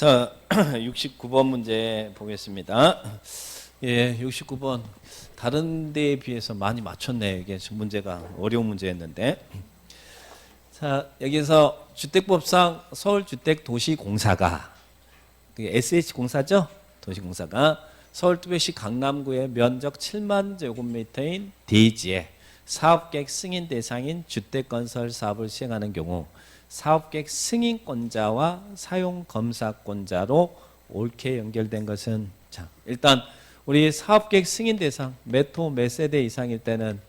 자, 69번 문제 보겠습니다. 예, 69번 다른 데에 비해서 많이 맞췄네. 이게 문제가 어려운 문제였는데. 자, 여기서 주택법상 서울주택도시공사가 SH공사죠? 도시공사가 서울특별시 강남구의 면적 7만 제곱미터인 대지에 사업계획 승인 대상인 주택건설 사업을 시행하는 경우 사업계획 승인권자와 사용검사권자로 옳게 연결된 것은, 자, 일단 우리 사업계획 승인 대상 몇 호 몇 세대 이상일 때는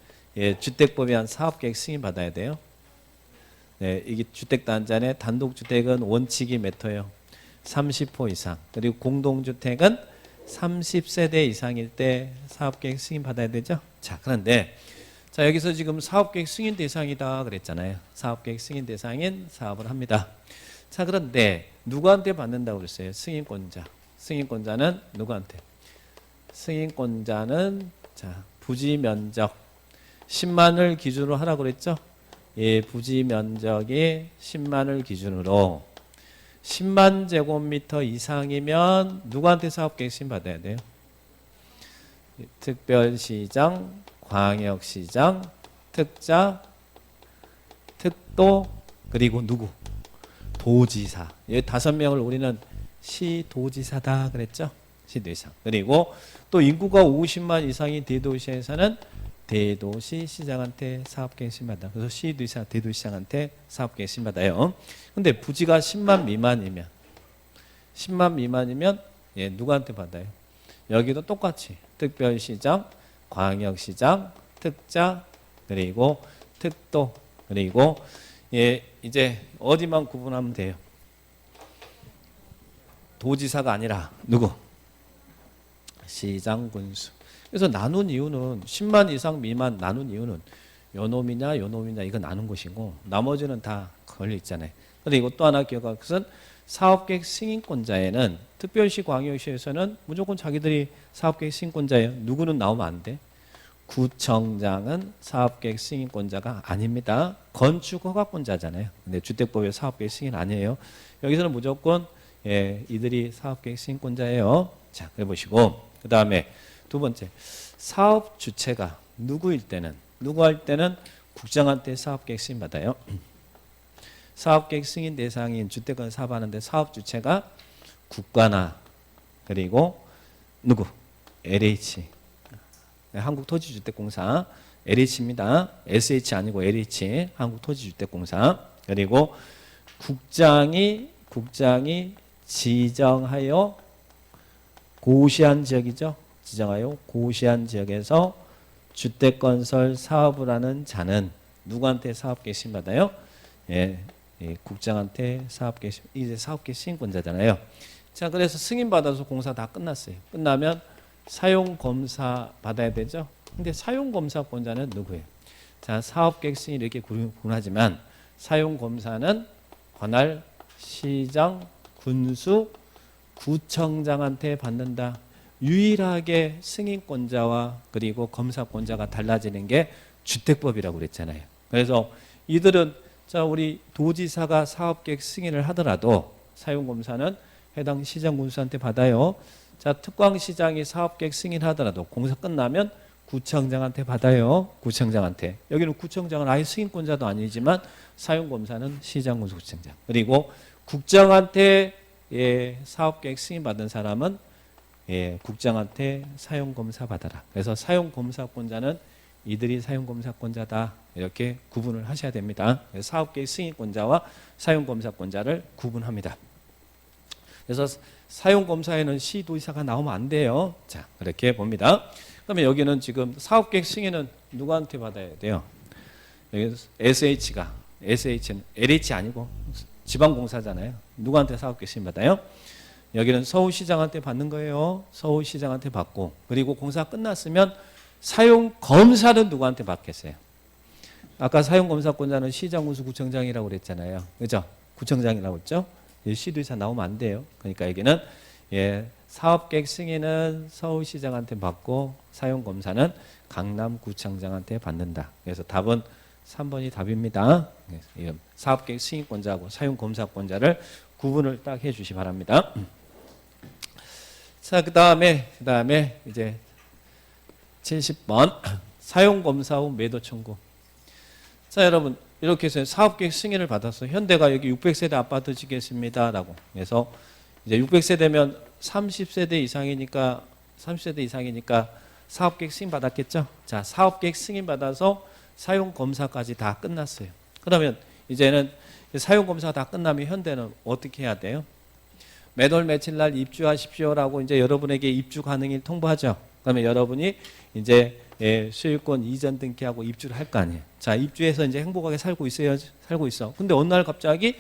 주택법에 한 사업계획 승인 받아야 돼요. 네, 이게 주택단지 단독주택은 원칙이 몇 호예요? 30호 이상. 그리고 공동주택은 30세대 이상일 때 사업계획 승인 받아야 되죠. 자, 그런데 자, 여기서 지금 사업계획 승인 대상이다 그랬잖아요. 사업계획 승인 대상인 사업을 합니다. 자, 그런데 누구한테 받는다고 그랬어요? 승인권자. 승인권자는 누구한테? 승인권자는 자, 부지 면적 10만을 기준으로 하라고 그랬죠? 예, 부지 면적이 10만을 기준으로 10만 제곱미터 이상이면 누구한테 사업계획 승인 받아야 돼요? 특별시장, 광역시장, 특자, 특도, 그리고 누구? 도지사. 이 5명을 우리는 시도지사다 그랬죠? 시도지사. 그리고 또 인구가 50만 이상인 대도시에서는 대도시 시장한테 사업계획 신받아. 그래서 시도지사, 대도시장한테 사업계획 신받아요. 근데 부지가 10만 미만이면 예, 누구한테 받아요? 여기도 똑같이 특별시장, 광역시장, 특자, 그리고 특도, 그리고 예, 이제 어디만 구분하면 돼요? 도지사가 아니라 누구? 시장, 군수. 그래서 나눈 이유는 10만 이상 미만 나눈 이유는 요놈이냐 이거 나눈 것이고 나머지는 다 걸려 있잖아요. 그리고 또 하나 기억할 것은 사업계획 승인권자에는 특별시 광역시에서는 무조건 자기들이 사업계획 승인권자예요. 누구는 나오면 안 돼. 구청장은 사업계획 승인권자가 아닙니다. 건축허가권자잖아요. 근데 주택법에 사업계획 승인 아니에요. 여기서는 무조건 예, 이들이 사업계획 승인권자예요. 자, 그래 보시고 그 다음에 두 번째, 사업 주체가 누구 할 때는 국장한테 사업계획 승인 받아요. 사업계획 승인 대상인 주택을 사업하는데 사업 주체가 국가나 그리고 누구? LH, 한국토지주택공사, LH입니다. SH 아니고 LH, 한국토지주택공사. 그리고 국장이 지정하여 고시한 지역이죠. 지정하여 고시한 지역에서 주택건설 사업을 하는 자는 누구한테 사업계획 승인 받아요? 예, 국장한테 사업계획, 이제 사업계획 승인권자잖아요. 자, 그래서 승인받아서 공사 다 끝났어요. 끝나면 사용검사 받아야 되죠. 근데 사용검사권자는 누구예요? 자, 사업계획 승인 이렇게 구분하지만 사용검사는 관할 시장, 군수, 구청장한테 받는다. 유일하게 승인권자와 그리고 검사권자가 달라지는 게 주택법이라고 그랬잖아요. 그래서 이들은 자, 우리 도지사가 사업계획 승인을 하더라도 사용검사는 해당 시장 군수한테 받아요. 자, 특광시장이 사업계획 승인하더라도 공사 끝나면 구청장한테 받아요. 구청장한테. 여기는 구청장은 아예 승인권자도 아니지만 사용검사는 시장 군수 구청장. 그리고 국장한테 예, 사업계획 승인 받은 사람은 예, 국장한테 사용검사 받아라. 그래서 사용검사권자는 이들이 사용검사권자다. 이렇게 구분을 하셔야 됩니다. 그래서 사업계획 승인권자와 사용검사권자를 구분합니다. 그래서 사용검사에는 시도지사가 나오면 안 돼요. 자, 그렇게 봅니다. 그러면 여기는 지금 사업계획 승인은 누구한테 받아야 돼요? 여기 SH는 LH 아니고 지방공사잖아요. 누구한테 사업계획 승인 받아요? 여기는 서울시장한테 받는 거예요. 서울시장한테 받고, 그리고 공사 끝났으면 사용검사는 누구한테 받겠어요? 아까 사용검사권자는 시장, 군수, 구청장이라고 그랬잖아요. 그죠? 구청장이라고 했죠? 시도지사 나오면 안 돼요. 그러니까 여기는 예, 사업계획 승인은 서울시장한테 받고 사용검사는 강남구청장한테 받는다. 그래서 답은 3번이 답입니다. 이런 사업계획 승인권자하고 사용검사권자를 구분을 딱 해주시 바랍니다. 자, 그 다음에 이제 70번 사용검사 후 매도 청구. 자, 여러분 이렇게 해서 사업계획 승인을 받아서 현대가 여기 600세대 아파트 짓겠습니다라고. 그래서 이제 600세대면 30세대 이상이니까 사업계획 승인 받았겠죠. 자, 사업계획 승인 받아서 사용검사까지 다 끝났어요. 그러면 이제는 사용검사가 다 끝나면 현대는 어떻게 해야 돼요? 매월 며칠 날 입주하십시오라고 이제 여러분에게 입주 가능일 통보하죠. 그러면 여러분이 이제 소유권 이전 등기하고 입주를 할 거 아니에요. 자, 입주해서 이제 행복하게 살고 있어. 근데 어느 날 갑자기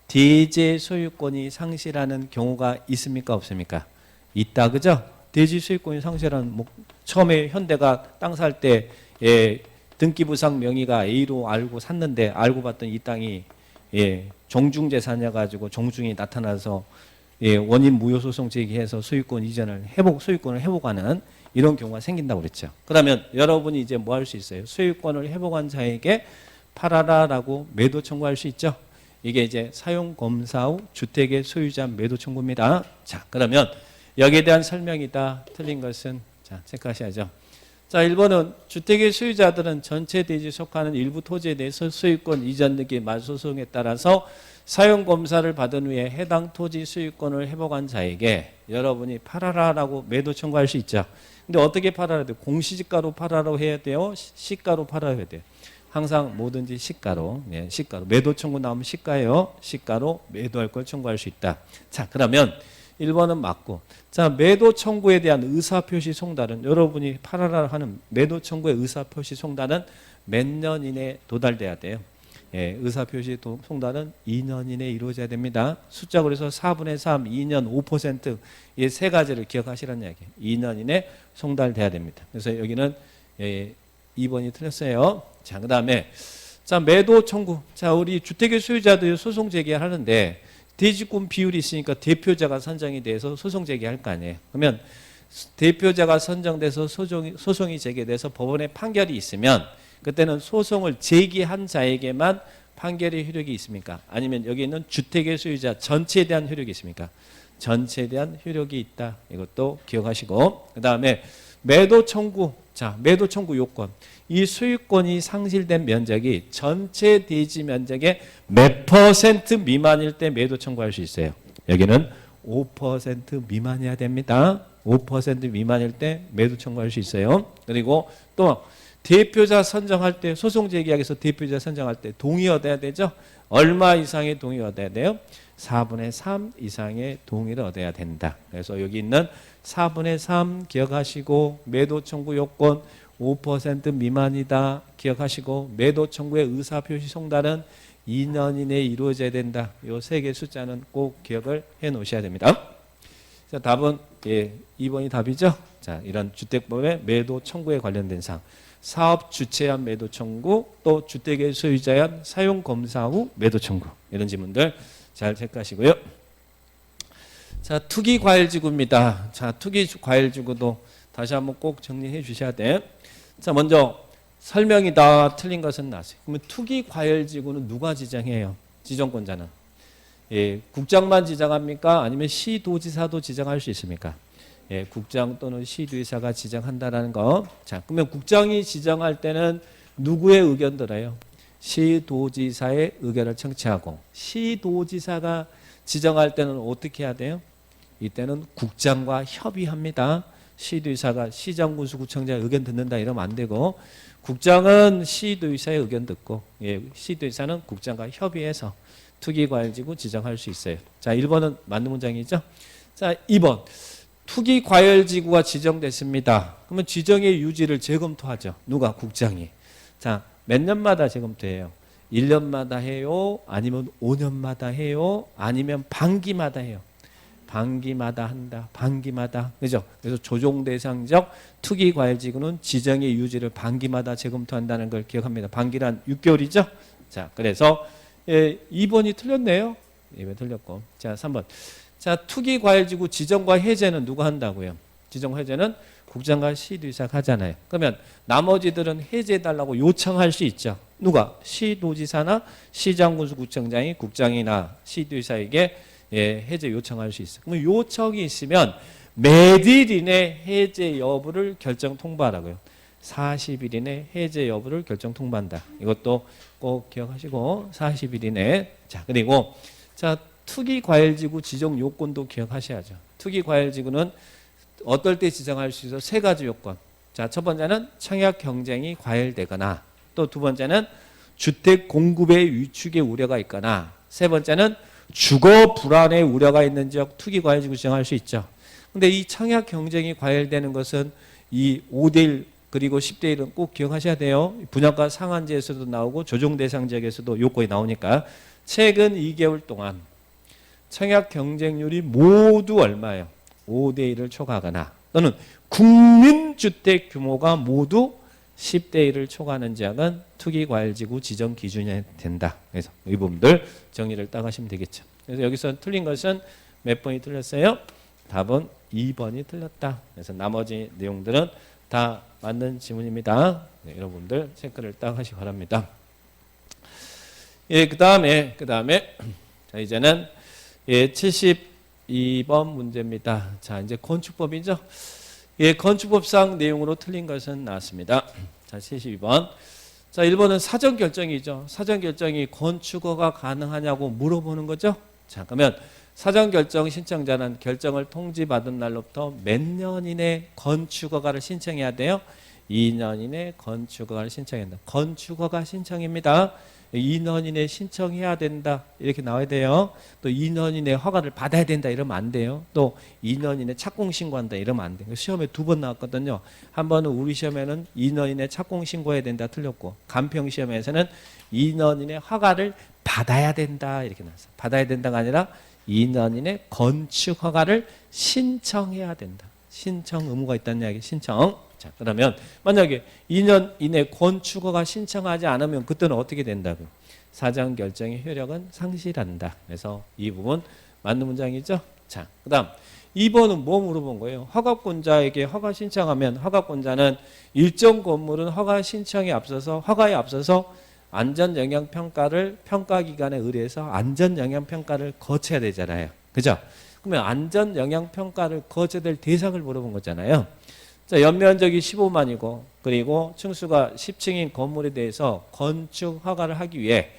대지 소유권이 상실하는 경우가 있습니까? 없습니까? 있다, 그죠? 대지 소유권이 상실하는, 처음에 현대가 땅 살 때 등기부상 명의가 A로 알고 샀는데 알고 봤더니 이 땅이 종중재산이어가지고 종중이 나타나서 원인 무효 소송 제기해서 소유권 이전을 소유권을 회복하는 이런 경우가 생긴다고 그랬죠. 그러면 여러분이 이제 뭐 할 수 있어요? 소유권을 회복한 자에게 팔아라라고 매도 청구할 수 있죠. 이게 이제 사용검사 후 주택의 소유자 매도 청구입니다. 자, 그러면 여기에 대한 설명이다. 틀린 것은 자, 체크하셔야죠. 자, 1번은 주택의 소유자들은 전체 대지에 속하는 일부 토지에 대해서 소유권 이전 등기 말소송에 따라서 사용검사를 받은 후에 해당 토지 소유권을 회복한 자에게 여러분이 팔아라라고 매도 청구할 수 있죠. 근데 어떻게 팔아야 돼요? 공시지가로 팔아라고 해야 돼요? 시가로 팔아야 돼요? 항상 뭐든지 시가로. 시가로. 매도 청구 나오면 시가예요. 시가로 매도할 걸 청구할 수 있다. 자, 그러면 1번은 맞고. 자, 매도 청구에 대한 의사표시 송달은 여러분이 팔아라 하는 매도 청구의 의사표시 송달은 몇 년 이내에 도달돼야 돼요. 의사표시 송달은 2년 이내에 이루어져야 됩니다. 숫자 그래서 4분의 3, 2년, 5% 이 세 가지를 기억하시라는 이야기예요. 2년 이내에 송달돼야 됩니다. 그래서 여기는 2번이 틀렸어요. 자, 그 다음에 자, 매도 청구. 자, 우리 주택의 소유자들이 소송 제기하는데 대지권 비율이 있으니까 대표자가 선정이 돼서 소송 제기할 거 아니에요. 그러면 대표자가 선정돼서 소송이 제기돼서 법원에 판결이 있으면 그때는 소송을 제기한 자에게만 판결의 효력이 있습니까? 아니면 여기 있는 주택의 소유자 전체에 대한 효력이 있습니까? 전체에 대한 효력이 있다. 이것도 기억하시고, 그 다음에 매도 청구. 자, 매도 청구 요건. 이 소유권이 상실된 면적이 전체 대지 면적의 몇 퍼센트 미만일 때 매도 청구할 수 있어요. 여기는 5% 미만이어야 됩니다. 5% 미만일 때 매도 청구할 수 있어요. 그리고 또 대표자 선정할 때 소송 제기하기에서 대표자 선정할 때 동의 얻어야 되죠. 얼마 이상의 동의 얻어야 돼요? 4분의 3 이상의 동의를 얻어야 된다. 그래서 여기 있는 4분의 3 기억하시고 매도 청구 요건 5% 미만이다 기억하시고 매도 청구의 의사표시 송달은 2년 이내에 이루어져야 된다. 이 세 개의 숫자는 꼭 기억을 해 놓으셔야 됩니다. 자, 답은 2번이 답이죠. 자, 이런 주택법의 매도 청구에 관련된 사항. 사업 주체한 매도 청구, 또 주택의 소유자한 사용 검사 후 매도 청구. 이런 지문들 잘 체크하시고요. 자, 투기 과열지구입니다. 자, 투기 과열지구도 다시 한번 꼭 정리해 주셔야 돼. 자, 먼저 설명이 다 틀린 것은 나세요. 그러면 투기 과열지구는 누가 지정해요? 지정권자는. 국장만 지정합니까? 아니면 시도지사도 지정할 수 있습니까? 국장 또는 시도지사가 지정한다라는 거. 자, 그러면 국장이 지정할 때는 누구의 의견 들어요? 시도지사의 의견을 청취하고, 시도지사가 지정할 때는 어떻게 해야 돼요? 이때는 국장과 협의합니다. 시도지사가 시장군수구청장의 의견 듣는다 이러면 안 되고, 국장은 시도지사의 의견 듣고, 시도지사는 국장과 협의해서 투기과열지구 지정할 수 있어요. 자, 1번은 맞는 문장이죠. 자, 2번. 투기과열지구가 지정됐습니다. 그러면 지정의 유지를 재검토하죠. 누가? 국장이. 자, 몇 년마다 재검토해요? 1년마다 해요? 아니면 5년마다 해요? 아니면 반기마다 해요? 반기마다 한다. 반기마다. 그죠? 그래서 조정 대상적 투기 과열지구는 지정의 유지를 반기마다 재검토한다는 걸 기억합니다. 반기란 6개월이죠? 자, 그래서 2번이 틀렸네요. 2번 틀렸고. 자, 3번. 자, 투기 과열지구 지정과 해제는 누가 한다고요? 지정 해제는 국장과 시도지사가 하잖아요. 그러면 나머지들은 해제해달라고 요청할 수 있죠. 누가? 시도지사나 시장군수구청장이 국장이나 시도지사에게 해제 요청할 수 있어요. 그럼 요청이 있으면 매일 이내 해제 여부를 결정 통보하라고요. 40일 이내 해제 여부를 결정 통보한다. 이것도 꼭 기억하시고 40일 이내. 자, 그리고 자, 투기과열지구 지정 요건도 기억하셔야죠. 투기과열지구는 어떨 때 지정할 수 있어? 세 가지 요건. 자, 첫 번째는 청약 경쟁이 과열되거나, 또 두 번째는 주택 공급의 위축의 우려가 있거나, 세 번째는 주거 불안의 우려가 있는 지역 투기과열지구 지정할 수 있죠. 근데 이 청약 경쟁이 과열되는 것은 이 5대1 그리고 10대 1은 꼭 기억하셔야 돼요. 분양가 상한제에서도 나오고 조정 대상 지역에서도 요건이 나오니까 최근 2개월 동안 청약 경쟁률이 모두 얼마예요? 5대 1을 초과하거나 또는 국민주택 규모가 모두 10대 1을 초과하는 지역은 투기과열지구 지정 기준이 된다. 그래서 이 부분들 정리를 딱 하시면 되겠죠. 그래서 여기서 틀린 것은 몇 번이 틀렸어요? 답은 2번이 틀렸다. 그래서 나머지 내용들은 다 맞는 지문입니다. 네, 여러분들 체크를 딱 하시기 바랍니다. 예, 그 다음에 자, 이제는 72번 문제입니다. 자, 이제 건축법이죠. 예, 건축법상 내용으로 틀린 것은 나왔습니다. 자, 72번. 자, 1번은 사전 결정이죠. 사전 결정이 건축허가 가능하냐고 물어보는 거죠. 자, 그러면 사전 결정 신청자는 결정을 통지받은 날로부터 몇 년 이내 건축허가를 신청해야 돼요? 2년 이내 건축허가를 신청해야 된다. 건축허가 신청입니다. 2년 이내 신청해야 된다. 이렇게 나와야 돼요. 또 2년 이내 허가를 받아야 된다. 이러면 안 돼요. 또 2년 이내 착공신고한다. 이러면 안 돼요. 시험에 2번 나왔거든요. 한 번은 우리 시험에는 2년 이내 착공신고해야 된다. 틀렸고, 간평시험에서는 2년 이내 허가를 받아야 된다. 이렇게 나왔어요. 받아야 된다가 아니라 2년 이내 건축 허가를 신청해야 된다. 신청 의무가 있다는 이야기. 신청. 자, 그러면 만약에 2년 이내 건축 허가 신청하지 않으면 그때는 어떻게 된다고요? 사전 결정의 효력은 상실한다. 그래서 이 부분 맞는 문장이죠. 자, 그다음 2번은 뭐 물어본 거예요? 허가권자에게 허가 신청하면 허가권자는 일정 건물은 허가 신청에 앞서서 허가에 앞서서 안전영향평가를 평가기관에 의뢰해서 안전영향평가를 거쳐야 되잖아요. 그죠? 그러면 안전영향평가를 거쳐야 될 대상을 물어본 거잖아요. 자, 연면적이 15만이고 그리고 층수가 10층인 건물에 대해서 건축 허가를 하기 위해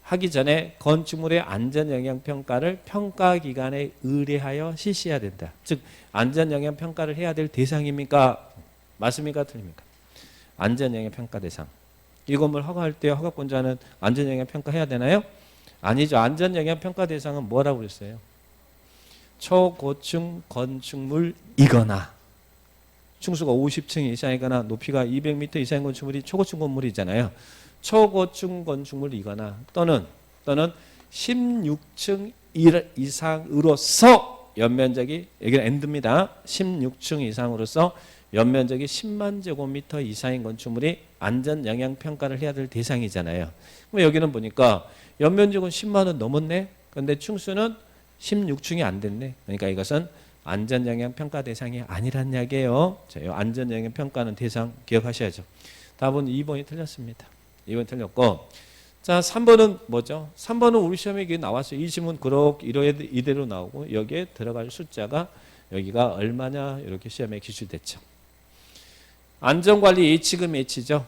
하기 전에 건축물의 안전영향평가를 평가기관에 의뢰하여 실시해야 된다. 즉 안전영향평가를 해야 될 대상입니까? 맞습니까? 틀립니까? 안전영향평가 대상. 이 건물 허가할 때 허가권자는 안전영향평가 해야 되나요? 아니죠. 안전영향평가 대상은 뭐라고 그랬어요? 초고층 건축물이거나 층수가 50층 이상이거나 높이가 200m 이상인 건축물이 초고층 건물이잖아요. 초고층 건축물이거나 또는 16층 이상으로서 연면적이 여기는 엔드입니다. 16층 이상으로서 연면적이 10만 제곱미터 이상인 건축물이 안전영향평가를 해야 될 대상이잖아요. 그럼 여기는 보니까 연면적은 10만 원 넘었네. 그런데 층수는 16층이 안 됐네. 그러니까 이것은 안전영향평가 대상이 아니란 이야기예요. 자, 이 안전영향평가는 대상 기억하셔야죠. 답은 2번이 틀렸습니다. 2번이 틀렸고, 자 3번은 뭐죠? 3번은 우리 시험에 이게 나왔어요. 이 지문 그렇게 이대로 나오고 여기에 들어갈 숫자가 여기가 얼마냐 이렇게 시험에 기출됐죠. 안전관리 예치금 예치죠.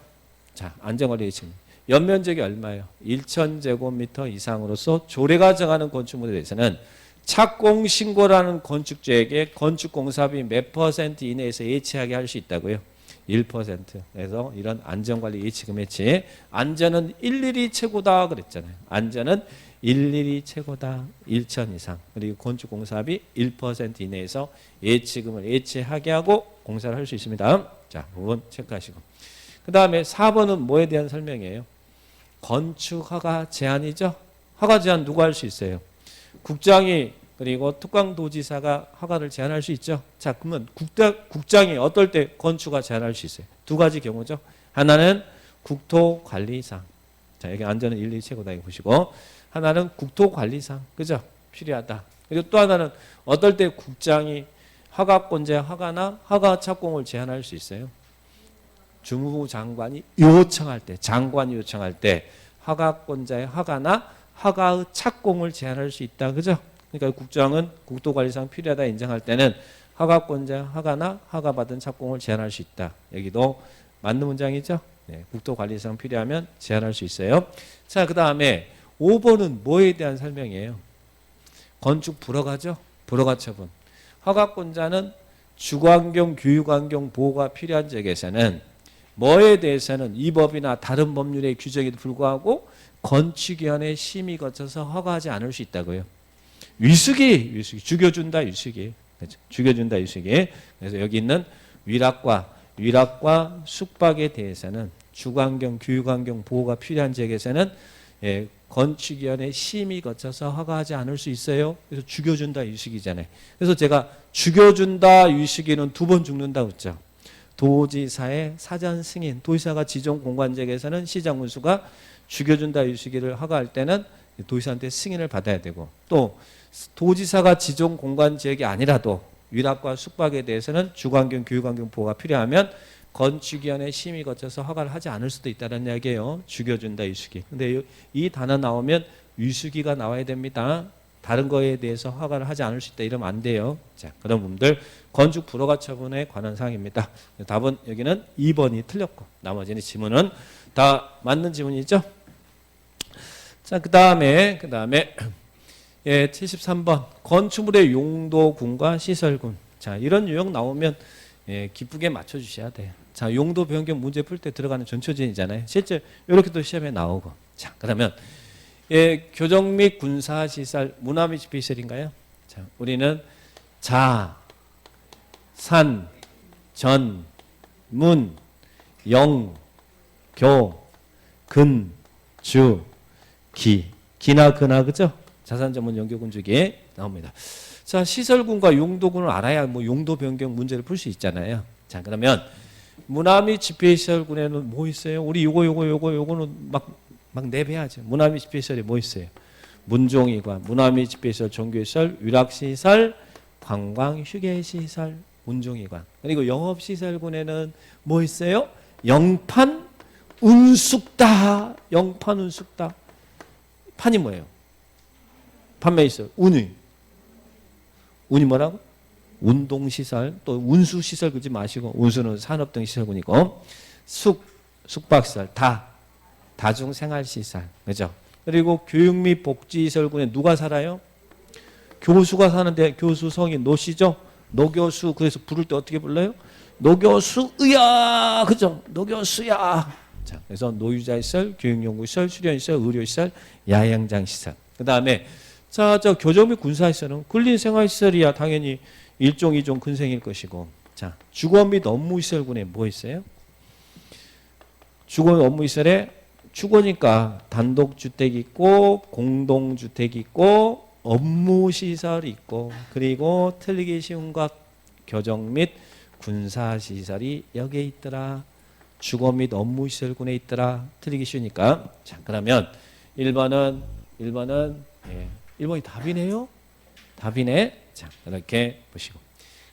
자, 안전관리 예치금. 연면적이 얼마예요? 1,000제곱미터 이상으로서 조례가 정하는 건축물에 대해서는 착공신고라는 건축주에게 건축공사비 몇 % 이내에서 예치하게 할 수 있다고요? 1%. 그래서 이런 안전관리 예치금 예치. 안전은 일일이 최고다 그랬잖아요. 안전은 일일이 최고다. 1천 이상. 그리고 건축공사비 1% 이내에서 예치금을 예치하게 하고 공사를 할 수 있습니다. 자, 부분 체크하시고. 그 다음에 4번은 뭐에 대한 설명이에요? 건축허가 제한이죠. 허가 제한 누가 할 수 있어요? 국장이 그리고 특강도지사가 허가를 제한할 수 있죠. 자, 그러면 국장이 어떨 때 건축허가 제한할 수 있어요? 두 가지 경우죠. 하나는 국토관리상. 자, 여기 안전은 일일이 최고다 이거 보시고. 하나는 국토관리상. 그죠? 필요하다. 그리고 또 하나는 어떨 때 국장이 허가권자 허가나 허가 착공을 제한할 수 있어요. 주무부 장관이 요청할 때, 장관이 요청할 때 허가권자의 허가나 허가의 착공을 제한할 수 있다. 그죠? 그러니까 국정은 국토관리상 필요하다 인정할 때는 허가권자 허가나 허가받은 착공을 제한할 수 있다. 여기도 맞는 문장이죠? 네, 국토관리상 필요하면 제한할 수 있어요. 자, 그 다음에 5번은 뭐에 대한 설명이에요? 건축 불허가죠? 불허가 처분. 허가권자는 주거환경, 교육환경 보호가 필요한 지역에서는 뭐에 대해서는 이 법이나 다른 법률의 규정에도 불구하고 건축위원회 심의 거쳐서 허가하지 않을 수 있다고요. 위숙이 죽여준다 위숙이. 그렇죠? 죽여준다 위숙이. 그래서 여기 있는 위락과 숙박에 대해서는 주거환경, 교육환경 보호가 필요한 지역에서는 건축위원회 심의 거쳐서 허가하지 않을 수 있어요. 그래서 죽여준다 위숙이잖아요. 그래서 제가 죽여준다 위숙이는 2번 죽는다고 했죠. 도지사의 사전 승인, 도지사가 지정 공간지역에서는 시장 군수가 죽여준다 위숙이를 허가할 때는 도지사한테 승인을 받아야 되고, 또 도지사가 지정 공간지역이 아니라도 위락과 숙박에 대해서는 주거환경, 교육환경 보호가 필요하면 건축위원회 심의 거쳐서 허가를 하지 않을 수도 있다는 이야기예요. 죽여준다 위숙이. 근데 이 단어 나오면 위숙이가 나와야 됩니다. 다른 거에 대해서 허가를 하지 않을 수 있다 이러면 안 돼요. 자, 그런 부분들 건축 불허가 처분에 관한 사항입니다. 답은 여기는 2번이 틀렸고 나머지는 지문은 다 맞는 지문이죠. 자, 그다음에 73번 건축물의 용도군과 시설군. 자, 이런 유형 나오면 기쁘게 맞춰 주셔야 돼요. 자, 용도 변경 문제 풀 때 들어가는 전초전이잖아요. 실제 이렇게 또 시험에 나오고. 자, 그러면 교정 및 군사시설, 문화 및 집회시설인가요? 자, 우리는 자, 산, 전, 문, 영, 교, 근, 주, 기. 기나 근하, 그죠? 자산 전문 연교군주기 나옵니다. 자, 시설군과 용도군을 알아야 뭐 용도 변경 문제를 풀 수 있잖아요. 자, 그러면 문화 및 집회시설군에는 뭐 있어요? 우리 요거는 막 내배하죠. 문화 및 집회시설에 뭐 있어요? 문종의관, 문화 및 집회시설, 종교시설, 위락시설, 관광 휴게시설, 문종의관. 그리고 영업시설군에는 뭐 있어요? 영판, 운숙다. 영판, 운숙다. 판이 뭐예요? 판매시설, 운이 뭐라고? 운동시설, 또 운수시설 그러지 마시고, 운수는 산업 등 시설군이고, 숙박시설, 다중생활시설, 그죠? 그리고 교육 및 복지시설군에 누가 살아요? 교수가 사는데 교수 성인 노씨죠? 노교수. 그래서 부를 때 어떻게 불러요? 노교수야, 그죠? 노교수야. 자, 그래서 노유자시설, 교육연구시설, 수련시설, 의료시설, 야영장시설. 그 다음에 자, 교정 및 군사시설은 근린생활시설이야 당연히 1종, 2종 근생일 것이고, 자, 주거 및 업무시설군에 뭐 있어요? 주거 업무시설에 주거니까 단독주택 있고 공동주택 있고 업무시설 있고, 그리고 틀리기 쉬운 것 교정 및 군사시설이 여기에 있더라. 주거 및 업무시설군에 있더라. 틀리기 쉬우니까. 자, 그러면 1번이 답이네요. 답이네. 자, 이렇게 보시고.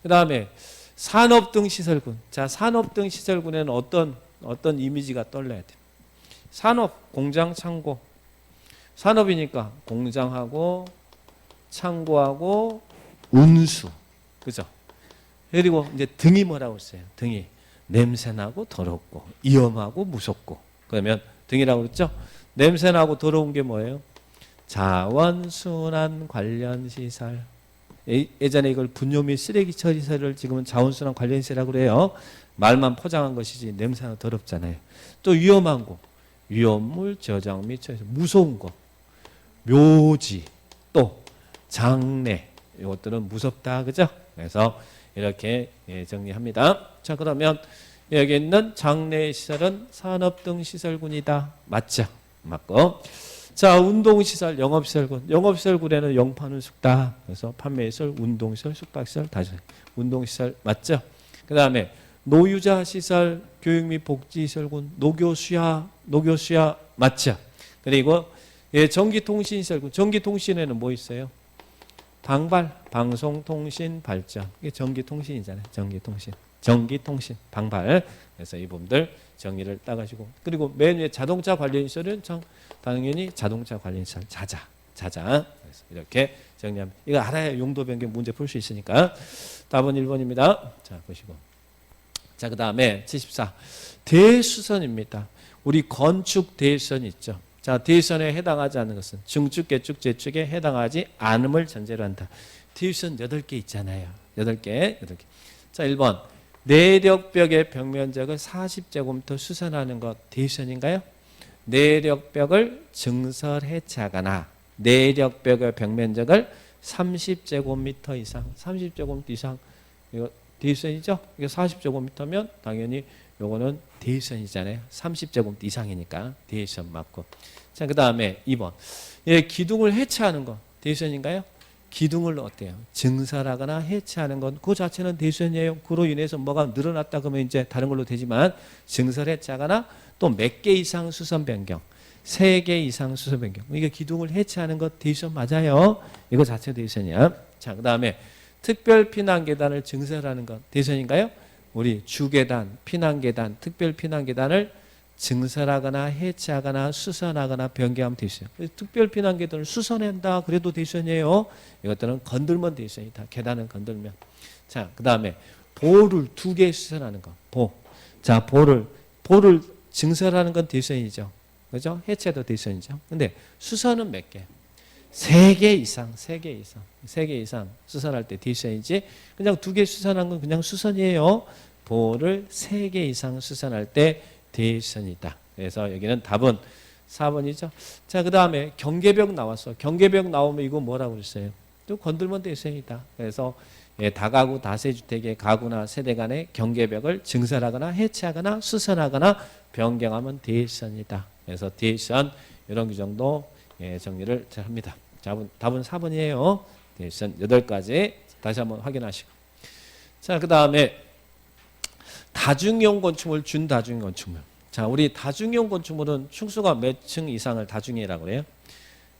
그 다음에 산업 등 시설군. 자, 산업 등 시설군에는 어떤 이미지가 떠올라야 돼. 산업, 공장, 창고. 산업이니까 공장하고 창고하고 운수. 그죠? 그리고 이제 등이 뭐라고 했어요? 등이 냄새나고 더럽고 위험하고 무섭고. 그러면 등이라고 그랬죠? 냄새나고 더러운 게 뭐예요? 자원순환 관련 시설. 예전에 이걸 분뇨 및 쓰레기 처리 시설을 지금은 자원순환 관련 시설이라고 그래요. 말만 포장한 것이지 냄새나 더럽잖아요. 또 위험한 거, 위험물 저장 및 처리, 무서운 거, 묘지, 또 장례, 이것들은 무섭다, 그죠? 그래서 이렇게 정리합니다. 자, 그러면 여기 있는 장례 시설은 산업 등 시설군이다. 맞죠? 맞고. 자, 운동시설, 영업시설군. 영업시설군에는 영판은 숙다. 그래서 판매시설, 운동시설, 숙박시설, 다시 운동시설 맞죠? 그 다음에 노유자시설, 교육 및 복지시설군. 노교수야 맞죠? 그리고 전기통신시설군. 전기통신에는 뭐 있어요? 방발, 방송통신 발전. 이게 전기통신이잖아요. 전기통신, 방발. 그래서 이 부분들 정리를 따가지고. 그리고 맨 위에 자동차 관련 시설은 당연히 자동차 관련 시설, 자자. 그래서 이렇게 정리하면. 이거 알아야 용도 변경 문제 풀 수 있으니까. 답은 1번입니다. 자, 보시고. 자, 그 다음에 74. 대수선입니다. 우리 건축 대수선 있죠. 자, 대수선에 해당하지 않는 것은 중축, 개축, 재축에 해당하지 않음을 전제로 한다. 대수선 8개 있잖아요. 8개. 자, 1번. 내력벽의 벽면적을 40제곱미터 수선하는 것 대수선인가요? 내력벽을 증설 해체하거나 내력벽의 벽면적을 30제곱미터 이상, 30제곱미터 이상 이거 대수선이죠? 이게 40제곱미터면 당연히 요거는 대수선이잖아요. 30제곱미터 이상이니까 대수선 맞고. 자, 그 다음에 2번. 예, 기둥을 해체하는 거 대수선인가요? 기둥을 어때요? 증설하거나 해체하는 건 그 자체는 대수선이에요. 그로 인해서 뭐가 늘어났다 그러면 이제 다른 걸로 되지만 증설 해체하거나 또 몇 개 이상 수선 변경, 3개 이상 수선 변경. 이게 기둥을 해체하는 것 대수선 맞아요. 이거 자체 대수선이야. 자, 그 다음에 특별 피난 계단을 증설하는 것 대수선인가요? 우리 주계단, 피난계단, 특별 피난계단을 증설하거나 해체하거나 수선하거나 변경하면 대수선. 특별 피난계단을 수선한다 그래도 대수선이에요. 이것들은 건들면 대수선이다. 계단은 건들면. 자, 그 다음에 보를 2개 수선하는 거. 보. 자, 보를 증설하는 건 대수선이죠. 그죠? 해체도 대수선이죠. 근데 수선은 몇 개? 3개 이상 수선할 때 대수선이지 그냥 2개 수선한 건 그냥 수선이에요. 보를 3개 이상 수선할 때 대수선이다. 그래서 여기는 답은 4번이죠. 자, 그 다음에 경계벽 나왔어. 경계벽 나오면 이거 뭐라고 그랬어요? 또 건들면 대수선이다. 그래서 다가구 다세주택의 가구나 세대 간의 경계벽을 증설하거나 해체하거나 수선하거나 변경하면 대수선이다. 그래서 대수선 이런 규정도 정리를 잘 합니다. 답은 4번이에요. 대수선 8가지 다시 한번 확인하시고. 자, 그 다음에 다중이용 건축물, 준다중이용 건축물. 자, 우리 다중이용 건축물은 층수가 몇 층 이상을 다중이라고 그래요?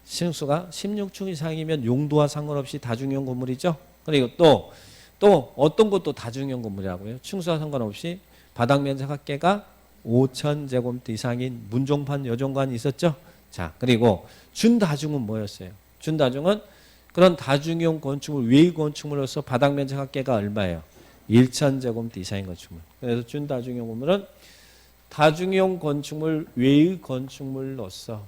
층수가 16층 이상이면 용도와 상관없이 다중이용 건물이죠. 그리고 또 어떤 것도 다중이용 건물이라고 해요. 층수와 상관없이 바닥 면적 합계가 5,000제곱미터 이상인 문종판 여종관이 있었죠. 자, 그리고 준다중은 뭐였어요? 준다중은 그런 다중이용 건축물, 외의 건축물로서 바닥 면적 합계가 얼마예요? 1,000제곱미터 이상인 건축물. 그래서 준다중이용 건물은 다중이용 건축물, 외의 건축물로서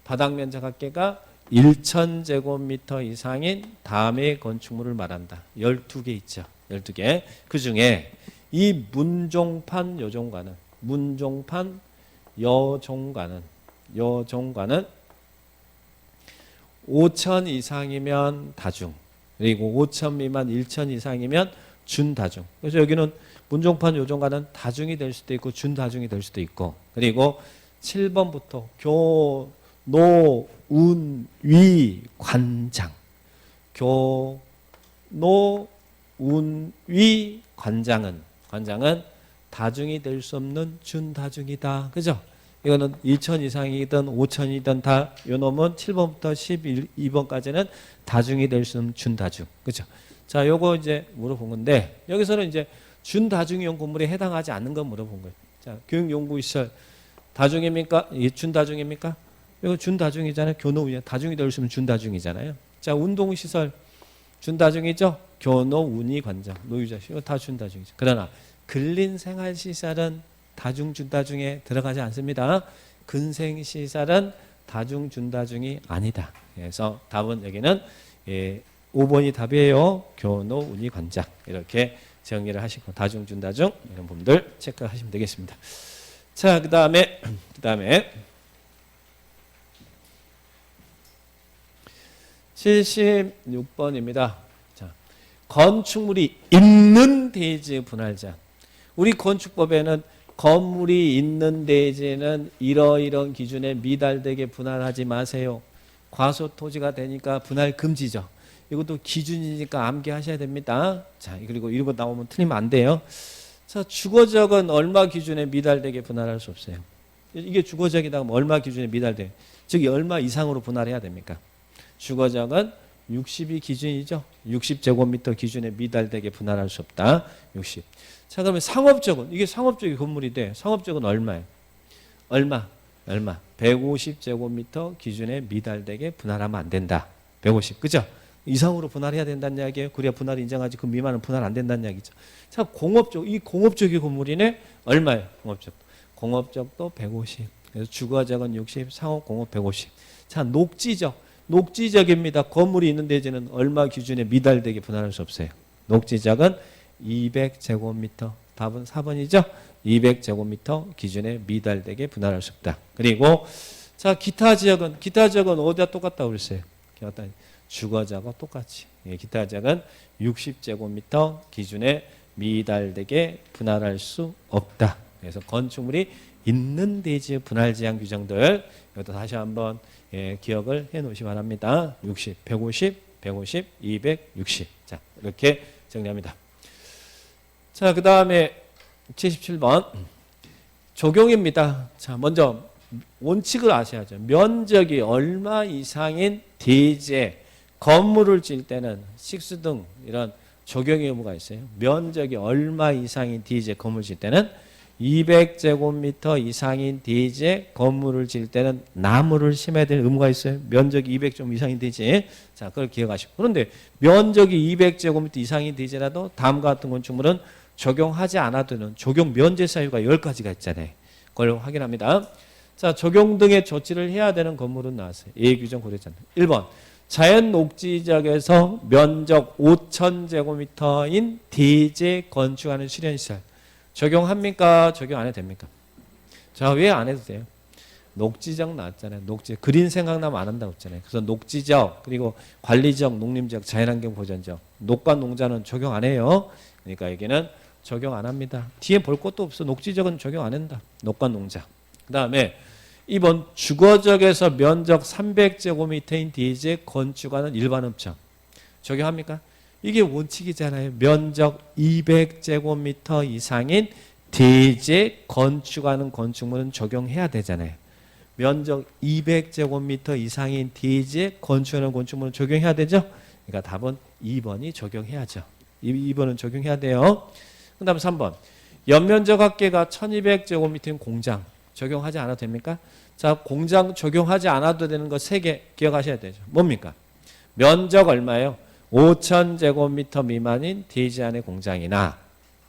바닥 면적 합계가 1,000제곱미터 이상인 다음의 건축물을 말한다. 12개 있죠. 12개. 그 중에 이 문종판 여종관은 5,000 이상이면 다중, 그리고 5,000 미만 1,000 이상이면 준다중. 그래서 여기는 문종판 요종관은 다중이 될 수도 있고 준다중이 될 수도 있고, 그리고 7번부터 교, 노, 운, 위, 관장. 교, 노, 운, 위, 관장은 다중이 될 수 없는 준다중이다. 그죠? 이거는 2,000 이상이든 5,000이든 다 요놈은 7번부터 12번까지는 다중이 될 수 없는 준다중. 그죠? 자, 요거 이제 물어본 건데, 여기서는 이제 준다중이용 건물에 해당하지 않는 건 물어본 거예요. 자, 교육연구시설 다중입니까? 이게 준다중입니까? 이거 준다중이잖아요. 교노운이 다중이 될 수 있으면 준다중이잖아요. 자, 운동시설 준다중이죠. 교노운이 관장, 노유자식 이거 다 준다중이죠. 그러나 근린생활시설은 다중 준다중에 들어가지 않습니다. 근생시설은 다중 준다중이 아니다. 그래서 답은 여기는 5번이 답이에요. 교노 운이 관장. 이렇게 정리를 하시고 다중 준다중 이런 부분들 체크하시면 되겠습니다. 자, 그다음에 76번입니다. 자, 건축물이 있는 대지 분할제한. 우리 건축법에는 건물이 있는 대지는 이러이런 기준에 미달되게 분할하지 마세요. 과소토지가 되니까 분할 금지죠. 이것도 기준이니까 암기하셔야 됩니다. 자, 그리고 이런 거 나오면 틀리면 안 돼요. 자, 주거적은 얼마 기준에 미달되게 분할할 수 없어요. 이게 주거적이다 하면 얼마 기준에 미달돼? 즉 얼마 이상으로 분할해야 됩니까? 주거적은 60이 기준이죠. 60제곱미터 기준에 미달되게 분할할 수 없다. 60. 자, 그러면 상업적은 이게 상업적인 건물인데 상업적은 얼마예요? 얼마? 150제곱미터 기준에 미달되게 분할하면 안 된다. 150. 그죠? 이상으로 분할해야 된다는 이야기예요. 그래야 분할 인정하지 그 미만은 분할 안 된다는 이야기죠. 자, 공업적 이 공업적인 건물이네. 얼마예요? 공업적. 공업적도 150. 그래서 주거적은 60, 상업 공업 150. 자, 녹지적. 녹지적입니다. 건물이 있는 대지는 얼마 기준에 미달되게 분할할 수 없어요. 녹지적은 200제곱미터. 답은 4번이죠. 200제곱미터 기준에 미달되게 분할할 수 없다. 그리고 자, 기타 지역은 어디와 똑같다고 그랬어요? 주거자가 똑같이. 예, 기타 지역은 60제곱미터 기준에 미달되게 분할할 수 없다. 그래서 건축물이 있는 대지의 분할 제한 규정들 이것도 다시 한번 기억을 해 놓으시 기 바랍니다. 60, 150, 150, 260. 자, 이렇게 정리합니다. 자, 그 다음에 77번 적용입니다. 자, 먼저 원칙을 아셔야죠. 면적이 얼마 이상인 대지에 건물을 지을 때는 식수등 이런 적용의 의무가 있어요. 면적이 얼마 이상인 대지에 건물을 지을 때는 200제곱미터 이상인 대지에 건물을 지을 때는 나무를 심어야 될 의무가 있어요. 면적이 200제곱 이상인 대지에. 자, 그걸 기억하시고. 그런데 면적이 200제곱미터 이상인 대지라도 다음과 같은 건축물은 적용하지 않아도 되는 적용 면제 사유가 10가지가 있잖아요. 그걸 확인합니다. 자, 적용 등의 조치를 해야 되는 건물은 나왔어요. 예 규정 고려했잖아요. 1번. 자연 녹지지역에서 면적 5,000제곱미터인 대지에 건축하는 실현시설. 적용합니까? 적용 안 해도 됩니까? 자, 왜 안 해도 돼요? 녹지적 나왔잖아요. 녹지. 그린 생각나면 안 한다고 했잖아요. 그래서 녹지적, 그리고 관리적, 농림적, 자연환경 보전적. 녹과 농자는 적용 안 해요. 그러니까 여기는 적용 안 합니다. 뒤에 볼 것도 없어. 녹지적은 적용 안 한다. 녹과 농자. 그 다음에 2번 주거적에서 면적 300제곱미터인 대지에 건축하는 일반업종. 적용합니까? 이게 원칙이잖아요. 면적 200제곱미터 이상인 대지에 건축하는 건축물은 적용해야 되잖아요. 면적 200제곱미터 이상인 대지에 건축하는 건축물은 적용해야 되죠. 그러니까 답은 2번이 적용해야죠. 2번은 적용해야 돼요. 그 다음 3번. 연면적 합계가 1200제곱미터인 공장. 적용하지 않아도 됩니까? 자, 공장 적용하지 않아도 되는 거 3개 기억하셔야 되죠. 뭡니까? 면적 얼마예요? 5,000제곱미터 미만인 대지 안의 공장이나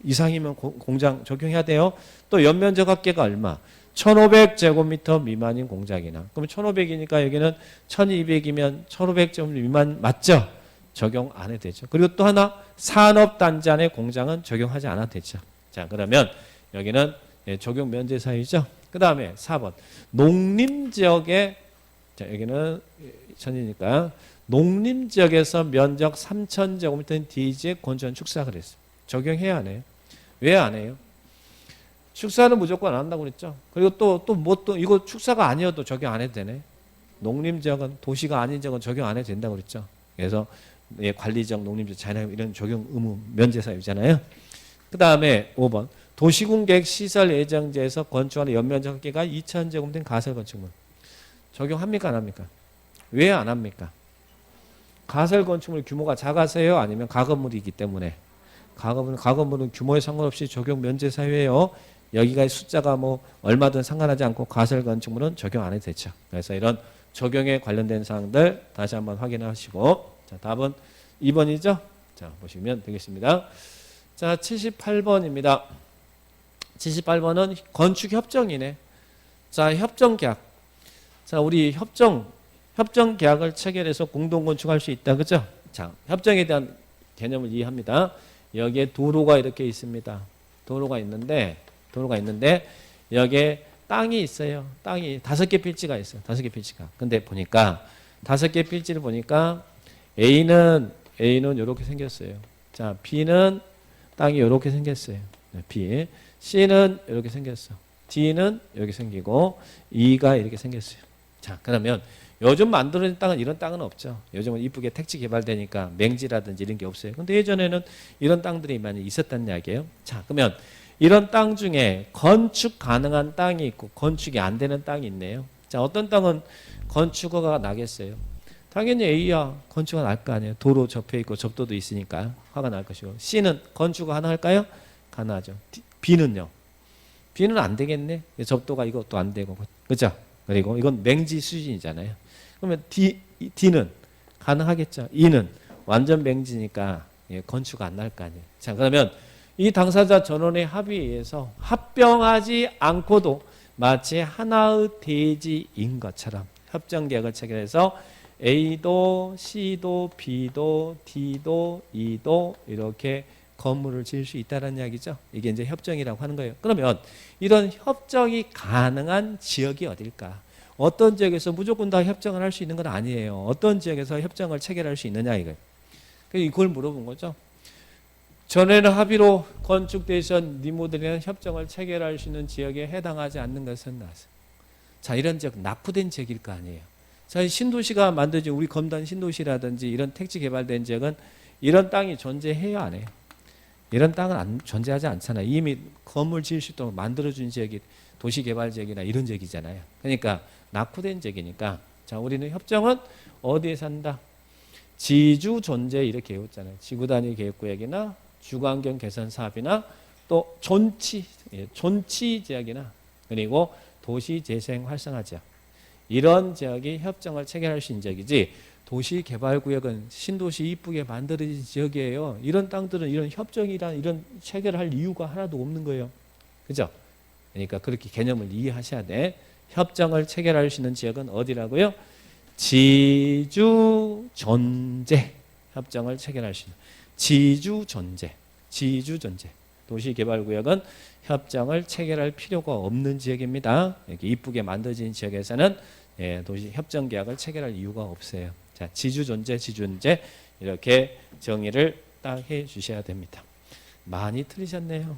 이상이면 공장 적용해야 돼요. 또 연면적 합계가 얼마? 1,500제곱미터 미만인 공장이나. 그럼 1,500이니까 여기는 1,200이면 1,500제곱미터 미만 맞죠? 적용 안 해도 되죠. 그리고 또 하나 산업단지 안의 공장은 적용하지 않아도 되죠. 자, 그러면 여기는 적용 면제 사유죠. 그 다음에 4번 농림지역에 자, 여기는 천이니까 농림지역에서 면적 3,000제곱미터인 대지에 건축한 축사 그랬어요. 적용해야 안 해요? 왜 안 해요? 축사는 무조건 안 한다고 그랬죠. 그리고 또 이거 축사가 아니어도 적용 안 해도 되네. 농림지역은 도시가 아닌 지역은 적용 안 해도 된다고 그랬죠. 그래서 관리적, 농림지역, 자연환경 이런 적용 의무 면제 사유잖아요. 그 다음에 5번 도시공객 시설 예정지에서 건축하는 연면적 합계가 2,000제곱미터인 가설 건축물. 적용합니까 안 합니까? 왜 안 합니까? 가설 건축물 규모가 작아서요? 아니면 가건물이기 때문에? 가건물은 규모에 상관없이 적용 면제 사유예요. 여기가 숫자가 뭐 얼마든 상관하지 않고 가설 건축물은 적용 안 해도 되죠. 그래서 이런 적용에 관련된 사항들 다시 한번 확인하시고 자, 답은 2번이죠? 자, 보시면 되겠습니다. 자, 78번입니다. 78번은 건축협정이네. 자, 협정계약. 자, 우리 협정계약을 체결해서 공동건축할 수 있다. 그죠? 자, 협정에 대한 개념을 이해합니다. 여기에 도로가 이렇게 있습니다. 도로가 있는데 여기에 땅이 있어요. 땅이 5개 필지가 있어요. 5개 필지가. 근데 보니까 5개 필지를 보니까 A는 이렇게 생겼어요. 자, B는 땅이 이렇게 생겼어요. B. C는 이렇게 생겼어. D는 이렇게 생기고 E가 이렇게 생겼어요. 자, 그러면 요즘 만들어진 땅은 이런 땅은 없죠. 요즘은 이쁘게 택지 개발되니까 맹지라든지 이런 게 없어요. 근데 예전에는 이런 땅들이 많이 있었다는 이야기예요. 자, 그러면 이런 땅 중에 건축 가능한 땅이 있고 건축이 안 되는 땅이 있네요. 자, 어떤 땅은 건축허가가 나겠어요? 당연히 A야 건축가 날 거 아니에요. 도로 접해 있고 접도도 있으니까 화가 날 것이고 C는 건축가 가능할까요? 가능하죠. B는요? B는 안 되겠네. 접도가 이것도 안 되고 그죠? 그리고 이건 맹지 수준이잖아요. 그러면 D는 가능하겠죠. E는 완전 맹지니까 건축 안 날 거 아니에요. 자, 그러면 이 당사자 전원의 합의에 의해서 합병하지 않고도 마치 하나의 대지인 것처럼 협정계약을 체결해서 A도 C도 B도 D도 E도 이렇게 건물을 지을 수 있다는 이야기죠. 이게 이제 협정이라고 하는 거예요. 그러면 이런 협정이 가능한 지역이 어딜까? 어떤 지역에서 무조건 다 협정을 할 수 있는 건 아니에요. 어떤 지역에서 협정을 체결할 수 있느냐 이거예요. 이걸 물어본 거죠. 전에는 합의로 건축되신 리모델링 협정을 체결할 수 있는 지역에 해당하지 않는 것은 나서. 자, 이런 지역 낙후된 지역일 거 아니에요. 자, 신도시가 만들어진 우리 검단 신도시라든지 이런 택지 개발된 지역은 이런 땅이 존재해요, 안 해요? 이런 땅은 존재하지 않잖아요. 이미 건물 지을 수 있도록 만들어준 지역이 도시개발지역이나 이런 지역이잖아요. 그러니까 낙후된 지역이니까 자, 우리는 협정은 어디에 산다? 지주 존재 이렇게 외웠잖아요. 지구단위 계획구역이나 주거환경 개선 사업이나 또 존치 지역이나 그리고 도시재생 활성화 지역 이런 지역이 협정을 체결할 수 있는 지역이지 도시개발구역은 신도시 이쁘게 만들어진 지역이에요. 이런 땅들은 이런 협정이란 이런 체결할 이유가 하나도 없는 거예요. 그죠? 그러니까 그렇게 개념을 이해하셔야 돼. 협정을 체결할 수 있는 지역은 어디라고요? 지주 존재 협정을 체결할 수 있는 지주 존재 도시개발구역은 협정을 체결할 필요가 없는 지역입니다. 이렇게 이쁘게 만들어진 지역에서는 도시 협정 계약을 체결할 이유가 없어요. 자, 지주 존재 이렇게 정의를 딱 해 주셔야 됩니다. 많이 틀리셨네요.